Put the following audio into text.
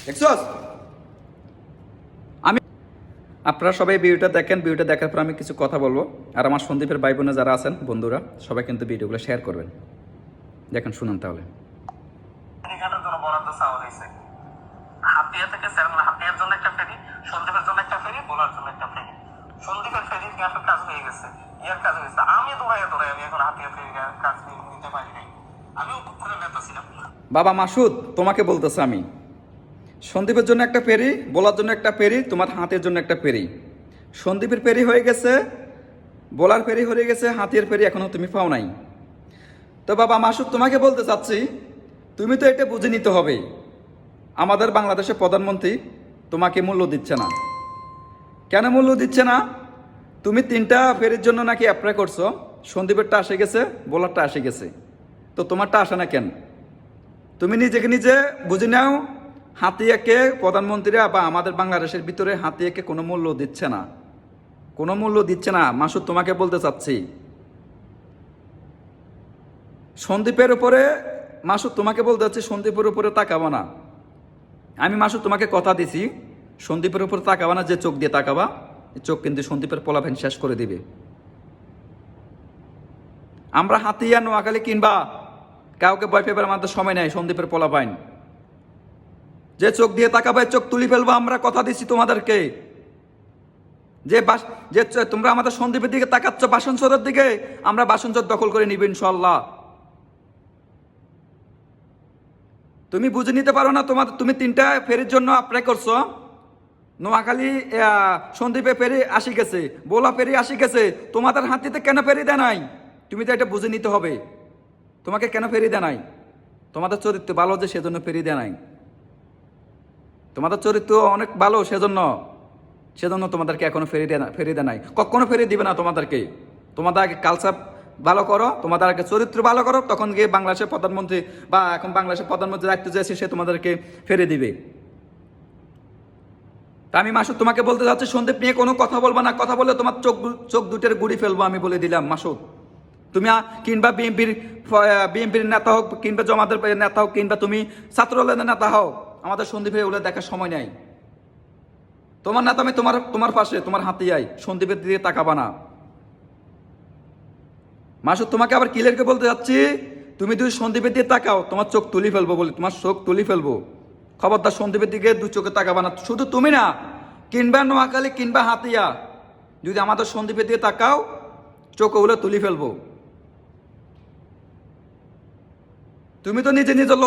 দেখছস? আমি আপনারা সবাই ভিডিওটা দেখেন, ভিডিওটা দেখার পর আমি কিছু কথা বলবো। আর আমার সন্দীপের ভাই বোনে যারা আছেন বন্ধুরা, সবাই কিন্তু ভিডিওগুলো শেয়ার করবেন। দেখেন, শুনুন তাহলে। ফেরিঘাটের জন্য বরাদ্দ চাওয়া হয়েছে। হাতিয়া থেকে হাতিয়ার জন্য একটা ফেরি, সন্দীপের জন্য একটা ফেরি, বোলার জন্য একটা ফেরি। সন্দীপের ফেরির কাজ হয়ে গেছে, ইয়ার কাজ হয়েছে। আমি দৌড়াই আমি এখন হাতিয়া ফেরির কাজ নিতে পারি নাই। আমি উপরে নেতা ছিলাম। বাবা মাসুদ, তোমাকে বলতেছে আমি, সন্দীপের জন্য একটা ফেরি, বোলার জন্য একটা ফেরি, তোমার হাতের জন্য একটা ফেরি। সন্দীপের ফেরি হয়ে গেছে, বোলার ফেরি হয়ে গেছে, হাতের ফেরি এখনো তুমি পাও নাই। তো বাবা মাসুদ, তোমাকে বলতে চাচ্ছি, তুমি তো এটা বুঝে নিতে হবে, আমাদের বাংলাদেশের প্রধানমন্ত্রী তোমাকে মূল্য দিচ্ছে না। কেন মূল্য দিচ্ছে না? তুমি 3টা ফেরির জন্য নাকি অ্যাপ্লাই করছো, সন্দীপেরটা আসে গেছে, বোলারটা আসে গেছে, তো তোমারটা আসে না কেন? তুমি নিজেকে নিজে বুঝে নাও, হাতিয়াকে প্রধানমন্ত্রীরা বা আমাদের বাংলাদেশের ভিতরে হাতিয়াকে কোনো মূল্য দিচ্ছে না, কোনো মূল্য দিচ্ছে না। মাসুদ, তোমাকে বলতে চাচ্ছি, সন্দীপের উপরে, মাসুদ তোমাকে বলতে চাচ্ছি, সন্দীপের উপরে তাকাবো না। আমি মাসুদ তোমাকে কথা দিছি, সন্দীপের উপর তাকাবা না, যে চোখ দিয়ে তাকাবা, চোখ কিন্তু সন্দীপের পোলাপাইন শেষ করে দিবে। আমরা হাতিয়া নোয়াখালী কিনবা কাউকে ভয় পেবার আমাদের সময় নাই। সন্দীপের পোলাপাইন যে চোখ দিয়ে তাকাবে, চোখ তুলি ফেলবো। আমরা কথা দিচ্ছি তোমাদেরকে, যে তোমরা আমাদের সন্দীপের দিকে তাকাচ্ছ, বাসনচরের দিকে, আমরা বাসনচর দখল করে নিব ইনশাল্লাহ। তুমি বুঝে নিতে পারো না? তুমি 3টা ফেরির জন্য অ্যাপ্লাই করছো, নোয়াখালী সন্দীপে ফেরি আসি গেছে, বোলা ফেরি আসি গেছে, তোমাদের হাতিতে কেন ফেরি দেয় নাই? তুমি তো এটা বুঝে নিতে হবে, তোমাকে কেন ফেরি দেয় নাই? তোমাদের চরিত্র ভালো যে সেজন্য ফেরি দেয় নাই। তোমাদের চরিত্র অনেক ভালো, সেজন্য তোমাদেরকে এখনো ফেরি দেয় নাই, কখনো ফেরি দিবে না তোমাদেরকে। তোমাদের আগে কালচার ভালো করো, তোমাদের আগে চরিত্র ভালো করো, তখন গিয়ে বাংলাদেশের প্রধানমন্ত্রী বা এখন বাংলাদেশের প্রধানমন্ত্রী দায়িত্ব যে আছে সে তোমাদেরকে ফেরি দিবে। তা আমি মাসুদ তোমাকে বলতে চাচ্ছি, সন্দীপ নিয়ে কোনো কথা বলবো না। কথা বললে তোমার চোখ দুটের গুড়ি ফেলবো, আমি বলে দিলাম মাসুদ। তুমি কিংবা বিএনপির নেতা হোক, কিংবা জমাতের নেতা হোক, কিংবা তুমি ছাত্রদলের নেতা হও, আমাদের সন্দীপে ওগুলো দেখার সময় নাই। তোমার নেতা আমি তোমার পাশে, তোমার হাতিয়াই, সন্দীপের দিকে তাকাবা না। মাসুদ তোমাকে আবার ক্লিয়ারকে বলতে যাচ্ছি, তুমি যদি সন্দীপের দিকে তাকাও, তোমার চোখ তুলি ফেলবো, বলি তোমার চোখ তুলি ফেলবো। খবরদার সন্দীপের দিকে 2 চোখে তাকাবা না। শুধু তুমি না, কিংবা নোয়াখালী কিংবা হাতিয়া, যদি আমাদের সন্দীপের দিকে তাকাও, চোখ ওগুলো তুলি ফেলবো। তুমি তো নিজে নিজের